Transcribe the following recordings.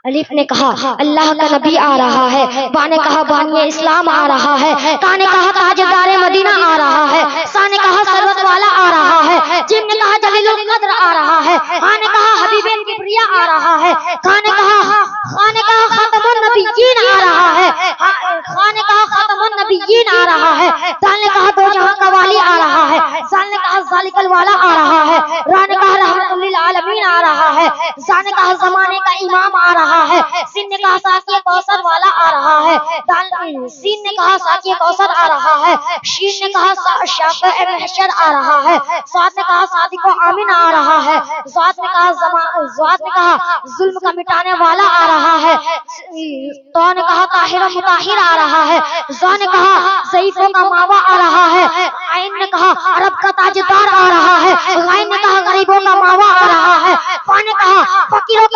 الف نے کہا اللہ کا نبی آ رہا ہے، با نے کہا بانی اسلام آ رہا ہے، تا نے کہا تاجدار مدینہ آ رہا ہے، سا نے کہا ثروت والا آ رہا ہے، جیم نے کہا جلیل القدر آ رہا ہے، ہاں نے کہا حبیب کبریا آ رہا ہے، خاں نے کہا خاتم النبیین آ رہا ہے، خاں نے کہا خاتم النبیین آ رہا ہے، دال نے کہا دو جہاں کا والی آ رہا ہے، زال نے کہا ذالک الوالا آ رہا ہے، را نے کہا رحمت للعالمین آ رہا ہے، زا نے کہا زمانے کا امام آ رہا ہے، سین نے کہا ساقی کوثر والا آ رہا ہے، سین نے کہا ساقی کوثر آ رہا ہے، شین نے کہا شافع محشر آ رہا ہے، سعد نے کہا صادق و آمین آ رہا ہے، ذات نے کہا ظلم کا مٹانے والا آ رہا ہے، تو نے کہا طاہر و مطہر آ رہا ہے، زا نے کہا ضعیفوں کا ماوا آ رہا ہے، عین نے کہا عرب کا تاجدار آ رہا ہے، غین نے کہا غریبوں کا ماوا آ رہا ہے، فا نے کہا فقیروں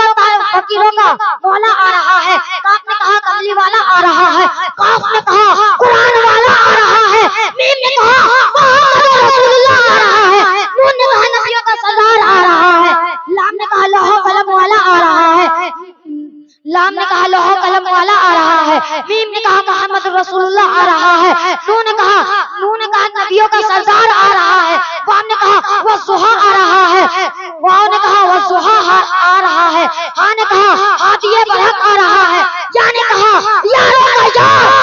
کا مولا آ رہا ہے، کاف نے کہا کملی والا آ رہا ہے، قاف نے کہا قرآن والا آ رہا ہے، میم نے کہا محمد رسول اللہ آ رہا ہے، نون نے کہا نبیوں کا سردار آ رہا ہے، لام نے کہا لوح و قلم والا آ رہا ہے، لام نے کہا لوح و قلم والا آ رہا ہے، میم نے کہا محمد رسول اللہ آ رہا ہے، نون نے کہا نبیوں کا سردار آ رہا ہے، وام نے کہا والضحیٰ آ رہا ہے، واو نے کہا والضحیٰ آ رہا ہے، ہاں نے کہا ہادی برحق آ رہا ہے، یا نے کہا یاروں کا یار